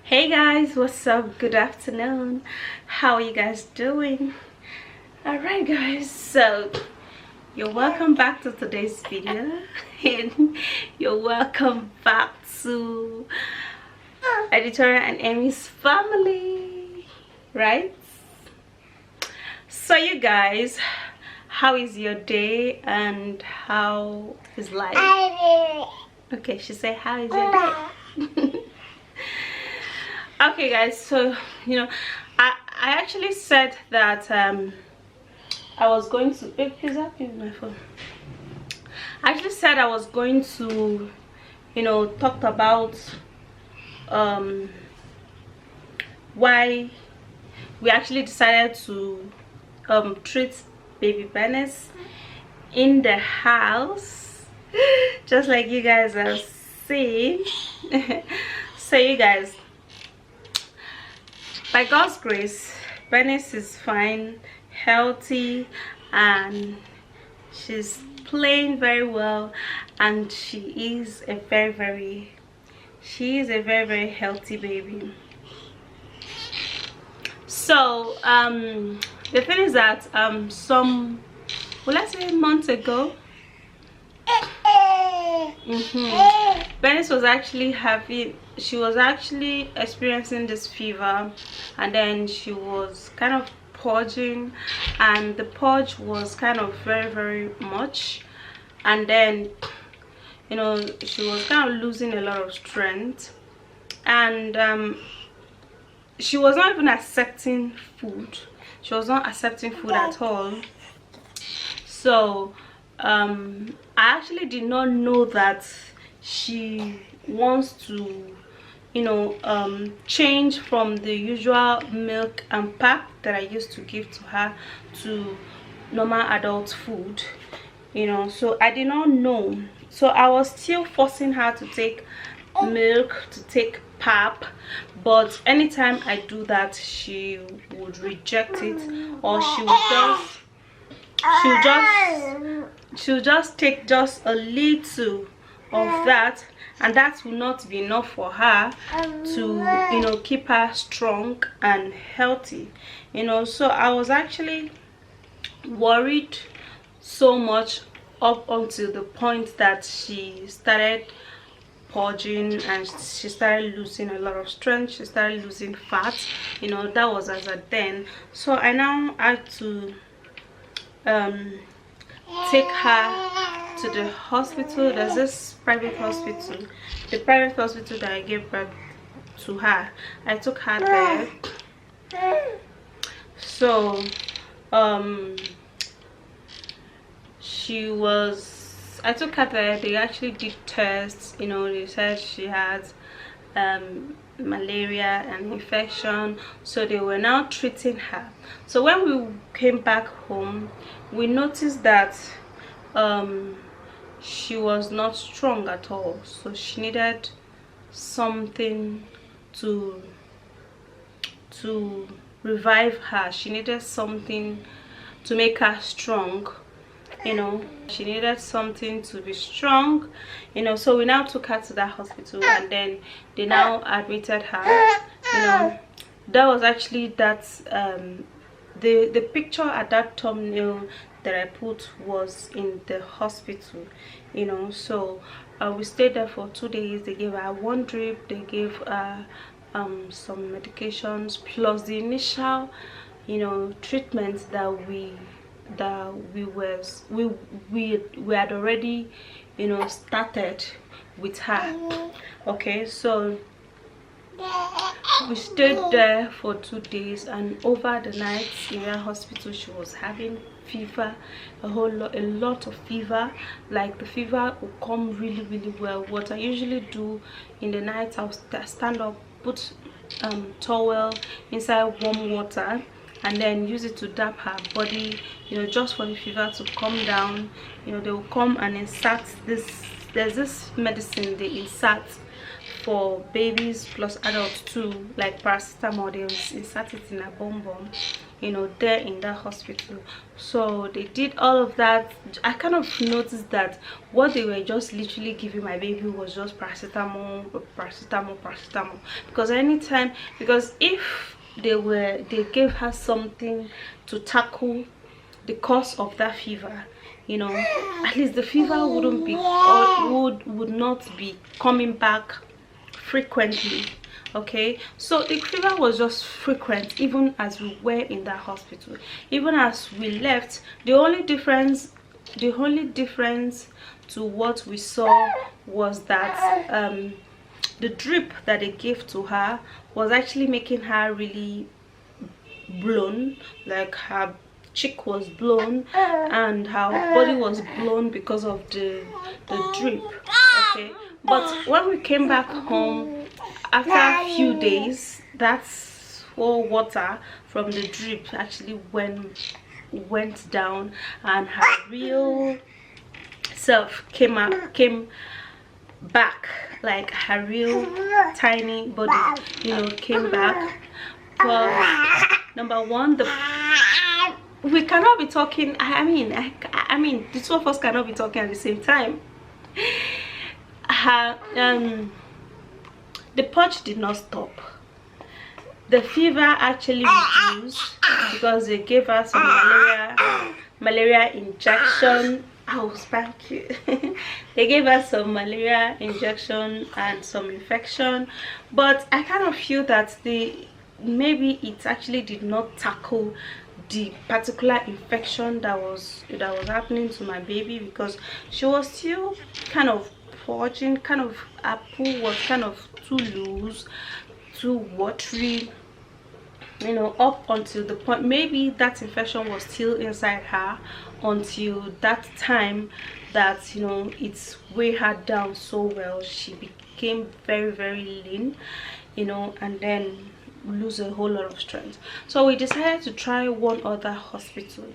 Hey guys, what's up? Good afternoon. How are you guys doing? Alright guys, so you're welcome back to today's video and you're welcome back to Editorial and Amy's family, right? So you guys, how is your day and how is life? Okay, she said, how is your day? Okay guys, so I actually said that I was going to please help me with my phone. I actually said I was going to talk about why we actually decided to treat baby Venice in the house, just like you guys are seeing. So you guys, by God's grace, Venice is fine, healthy, and she's playing very well, and she is a very healthy baby. So the thing is that let's say months ago, Venice was actually experiencing this fever, and then she was kind of purging, and the purge was kind of very much, and then she was kind of losing a lot of strength, and she was not even accepting food. She was not accepting food at all. So I actually did not know that she wants to change from the usual milk and pap that I used to give to her to normal adult food, so I did not know. So I was still forcing her to take milk, to take pap, but anytime I do that, she would reject it, or she'll just take just a little of that, and that will not be enough for her to keep her strong and healthy. So I was actually worried so much up until the point that she started purging and she started losing a lot of strength. She started losing fat. That was as a then. So I now had to take her to the hospital. There's this private hospital, the private hospital that I gave birth to her. I took her there. So I took her there. They actually did tests. They said she had malaria and infection, so they were now treating her. So when we came back home, we noticed that she was not strong at all, so she needed something to revive her. She needed something to make her strong. She needed something to be strong. So we now took her to that hospital, and then they now admitted her. That was actually the picture at that thumbnail that I put was in the hospital. So we stayed there for 2 days. They gave her one drip, they gave her some medications, plus the initial treatment that we had already started with her. Okay, so we stayed there for 2 days, and over the night in that hospital she was having fever, a lot of fever. Like, the fever will come really well. What I usually do in the night, I'll stand up, put towel inside warm water, and then use it to dab her body, just for the fever to come down. They will come and insert this. There's this medicine they insert for babies plus adults too, like paracetamol. They will insert it in a bomb, there in that hospital. So they did all of that. I kind of noticed that what they were just literally giving my baby was just paracetamol, paracetamol, paracetamol. Because if they gave her something to tackle the cause of that fever, at least the fever wouldn't be, or would not be coming back frequently. Okay, so the fever was just frequent even as we were in that hospital. Even as we left, the only difference to what we saw was that the drip that they gave to her was actually making her really blown, like her cheek was blown and her body was blown because of the drip. Okay, but when we came back home after a few days, that's whole water from the drip actually went down, and her real self came back, like her real tiny body came back. But number one, we cannot be talking. I mean the two of us cannot be talking at the same time. Her the purge did not stop. The fever actually reduced because they gave her some malaria injection. Oh, thank you. They gave us some malaria injection and some infection, but I kind of feel that maybe it actually did not tackle the particular infection that was happening to my baby, because she was still kind of purging, her poo was kind of too loose, too watery, up until the point maybe that infection was still inside her until that time that it's weighed her down so well. She became very, very lean, and then lose a whole lot of strength. So we decided to try one other hospital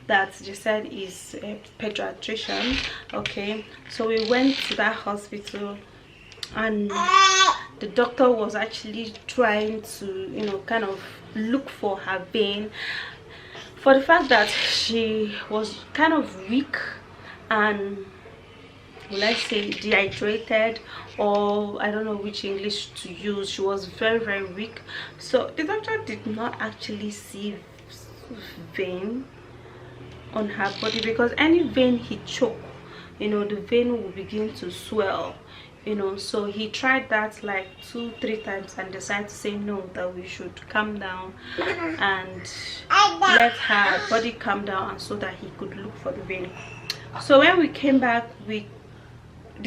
that they said is a pediatrician. Okay, so we went to that hospital, and the doctor was actually trying to kind of look for her vein, for the fact that she was kind of weak and, will I say, dehydrated, or I don't know which English to use. She was very, very weak. So the doctor did not actually see vein on her body, because any vein he choked, the vein will begin to swell. So he tried that like 2-3 times and decided to say no, that we should calm down and let her body calm down, and so that he could look for the vein. So when we came back, the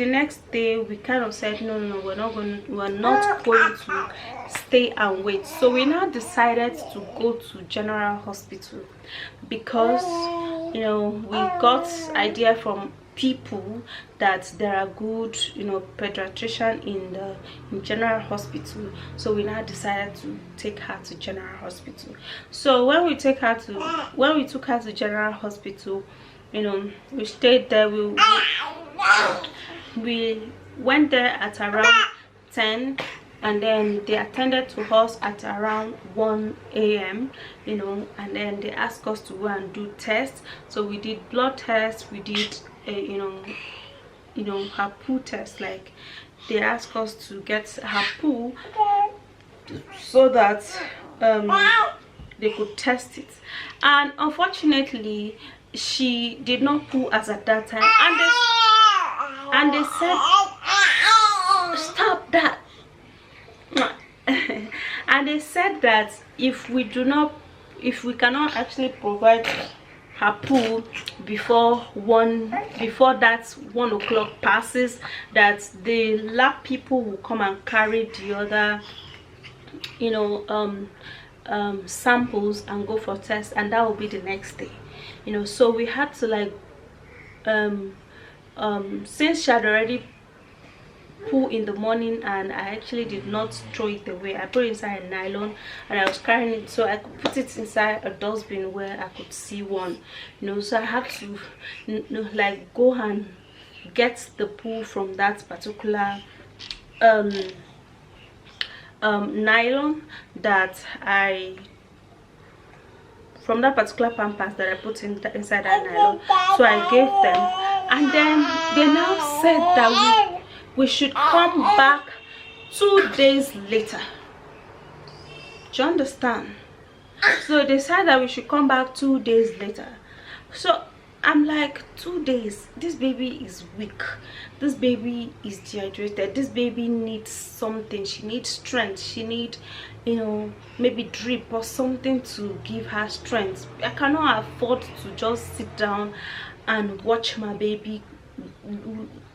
next day we kind of said no, we're not going to stay and wait. So we now decided to go to General Hospital, because we got idea from people that there are good pediatrician in General Hospital. So we now decided to take her to General Hospital. So when we took her to General Hospital, we stayed there. We went there at around 10, and then they attended to us at around 1 a.m. and then they asked us to go and do tests. So we did blood tests, we did her poo test. Like, they asked us to get her poo so that they could test it, and unfortunately she did not poo as at that time, and they said stop that. And they said that if we cannot actually provide her poo before that 1 o'clock passes, that the lab people will come and carry the other samples and go for tests, and that will be the next day. So we had to, like, since she had already poo in the morning, and I actually did not throw it away, I put it inside a nylon and I was carrying it so I could put it inside a dustbin where I could see one. So I had to like go and get the poo from that particular nylon that I from that particular pampers that I put inside that nylon. So I gave them, and then they now said that we should come back 2 days later. Do you understand? So they said that we should come back 2 days later. So I'm like, 2 days? This baby is weak, this baby is dehydrated, this baby needs something, she needs strength, she needs, you know, maybe drip or something to give her strength. I cannot afford to just sit down and watch my baby,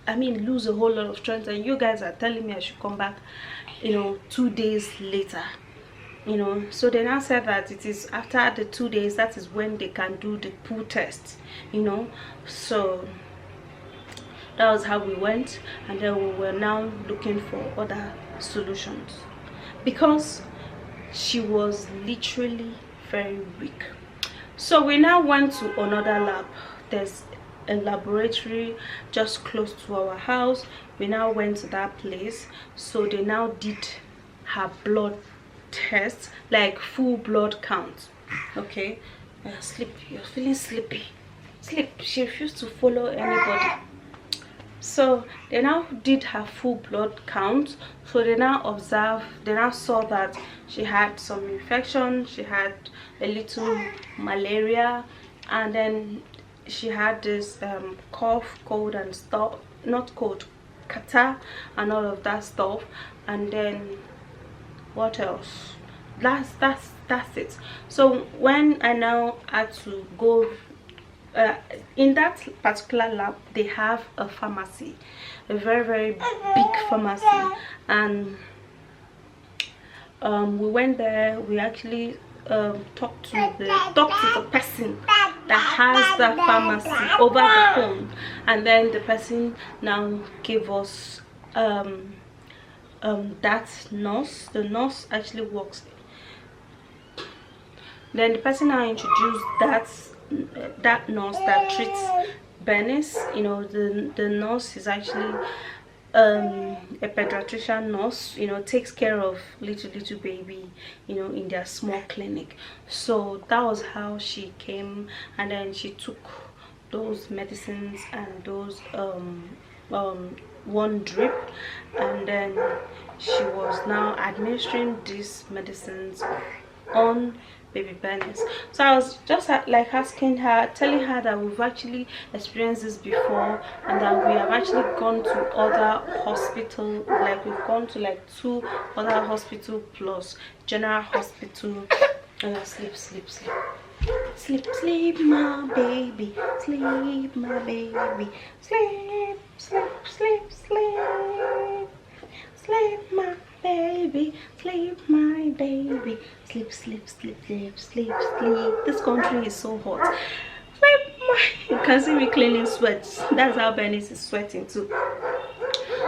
I mean, lose a whole lot of strength, and you guys are telling me I should come back, you know, 2 days later. You know, so they now said that it is after the 2 days that is when they can do the poo test, you know. So that was how we went, and then we were now looking for other solutions because she was literally very weak. So we now went to another lab. There's a laboratory just close to our house. We now went to that place. So they now did her blood test, like full blood count. Okay, sleep, you're feeling sleepy, sleep. She refused to follow anybody. So they now did her full blood count. So they now observed, they now saw that she had some infection, she had a little malaria, and then she had this cough, cold and stuff, not cold, catarrh and all of that stuff. And then what else? That's it. So when I now had to go in that particular lab, they have a pharmacy, a very big pharmacy, and we went there. We actually talked to the person that has the pharmacy over the phone, and then the person now gave us that nurse. The nurse actually works. Then the person now introduced that nurse that treats Bernice. You know, the nurse is actually a pediatrician nurse, you know, takes care of little baby, you know, in their small clinic. So that was how she came, and then she took those medicines and those one drip, and then she was now administering these medicines on baby Bernice. So I was just like asking her, telling her that we've actually experienced this before, and that we have actually gone to other hospital, like we've gone to like 2 other hospital plus general hospital. And I sleep, my baby, sleep, my baby, sleep, my baby, sleep, my baby, sleep. This country is so hot. You can see me cleaning sweats. That's how Bernice is sweating too.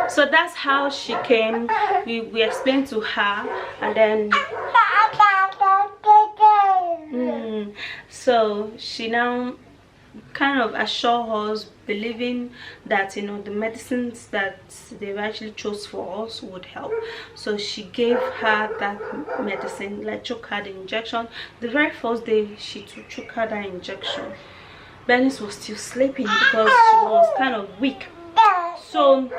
So that's how she came. We explained to her, and then so she now kind of assure us, believing that, you know, the medicines that they've actually chose for us would help. So she gave her that medicine, like took her the injection. The very first day she took her that injection, Bernice was still sleeping because she was kind of weak. So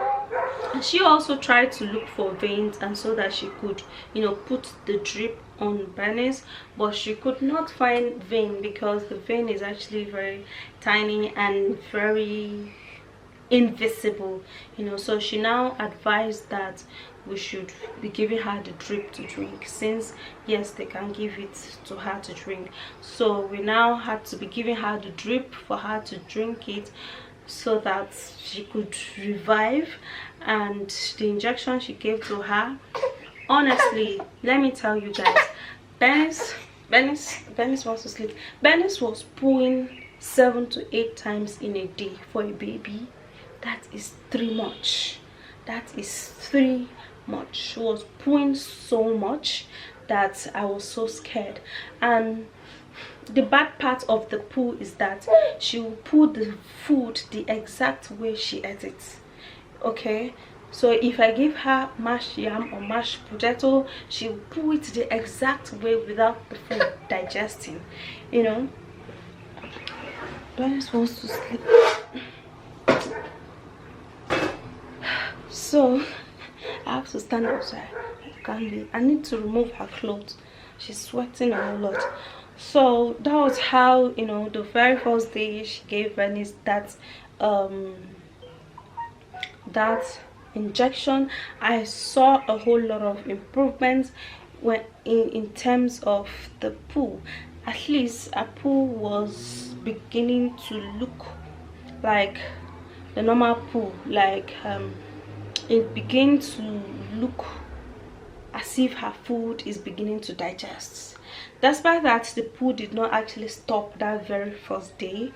she also tried to look for veins, and so that she could, you know, put the drip on Bernice, but she could not find vein because the vein is actually very tiny and very invisible, you know. So she now advised that we should be giving her the drip to drink, since yes, they can give it to her to drink. So we now had to be giving her the drip for her to drink it, so that she could revive. And the injection she gave to her, honestly, let me tell you guys, Bernice wants to sleep. Bernice was pooing 7 to 8 times in a day for a baby. That is 3 much. That is 3 much. She was pooing so much that I was so scared. And the bad part of the poo is that she will poo the food the exact way she ate it. Okay, so if I give her mashed yam or mashed potato, she will poo it the exact way without the food digesting. you know. Bernice wants to sleep. So I have to stand outside. I can't be. I need to remove her clothes. She's sweating a lot. So that was how, you know, the very first day she gave Bernice that that injection. I saw a whole lot of improvements when in terms of the poo. At least a poo was beginning to look like the normal poo, like it began to look as if her food is beginning to digest. Despite that, the poo did not actually stop that very first day,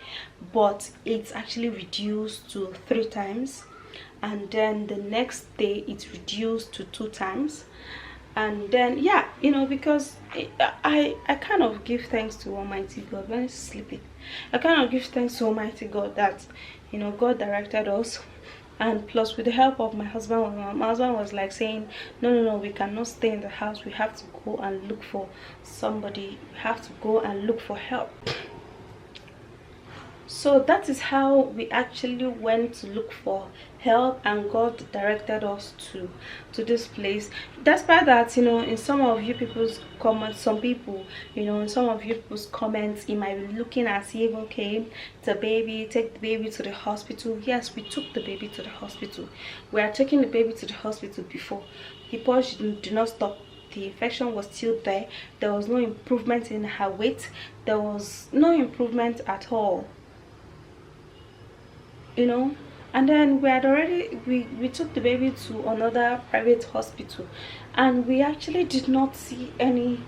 but it's actually reduced to 3 times, and then the next day it's reduced to 2 times. And then, yeah, you know, because I kind of give thanks to Almighty God when it's sleeping. I kind of give thanks to Almighty God that, you know, God directed us. And plus, with the help of my husband was like saying, no, we cannot stay in the house, we have to go and look for somebody, we have to go and look for help. So that is how we actually went to look for help, and God directed us to this place. Despite that, you know, in some of you people's comments, some people, you know, in some of you people's comments, it might be looking as if, okay, the baby, take the baby to the hospital. Yes, we took the baby to the hospital. We are taking the baby to the hospital before. The purge did not stop. The infection was still there. There was no improvement in her weight. There was no improvement at all, you know. And then we had already we took the baby to another private hospital, and we actually did not see any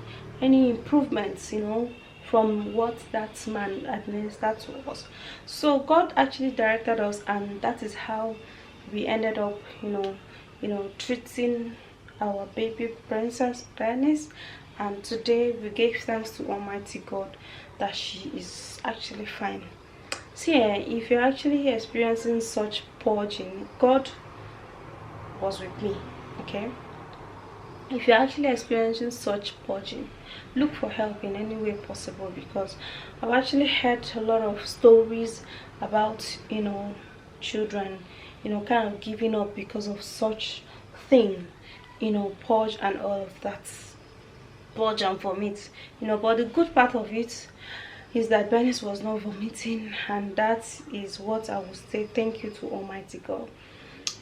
improvements, you know, from what that man administered to us. So God actually directed us, and that is how we ended up, you know, treating our baby Princess Bernice. And today we gave thanks to Almighty God that she is actually fine. See, if you're actually experiencing such purging, God was with me, okay? If you're actually experiencing such purging, look for help in any way possible, because I've actually heard a lot of stories about, you know, children, you know, kind of giving up because of such thing, you know, purge and all of that. Purge and vomit, you know. But the good part of it is that Bernice was not vomiting, and that is what I would say thank you to Almighty God.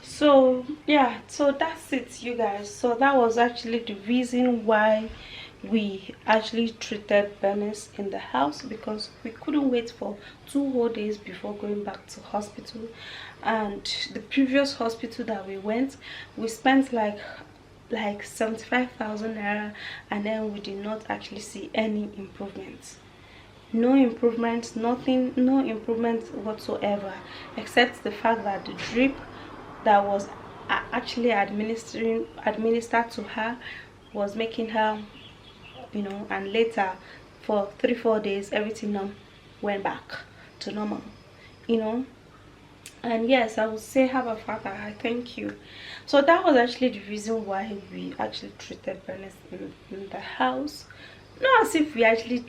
So yeah, so that's it, you guys. So that was actually the reason why we actually treated Bernice in the house, because we couldn't wait for 2 whole days before going back to hospital. And the previous hospital that we went, we spent like 75,000 naira, and then we did not actually see any improvements. No improvement, nothing, no improvement whatsoever, except the fact that the drip that was actually administered to her was making her, you know. And later, for 3-4 days, everything now went back to normal, you know. And yes, I would say, Abba Father, I thank you. So that was actually the reason why we actually treated Bernice in the house. Not as if we actually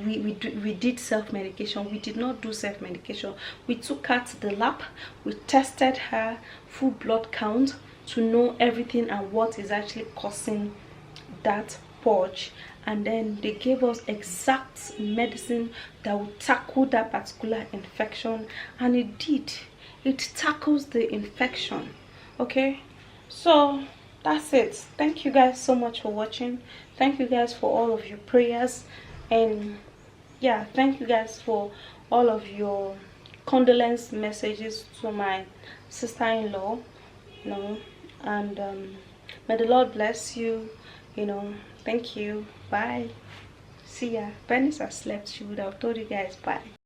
we did self-medication. We did not do self-medication. We took her to the lab, we tested her full blood count to know everything and what is actually causing that purge, and then they gave us exact medicine that would tackle that particular infection, and it did. It tackles the infection. Okay, so that's it. Thank you guys so much for watching. Thank you guys for all of your prayers, and yeah, thank you guys for all of your condolence messages to my sister-in-law, you know. And may the Lord bless you, you know. Thank you. Bye. See ya. Bernice has slept. She would have told you guys bye.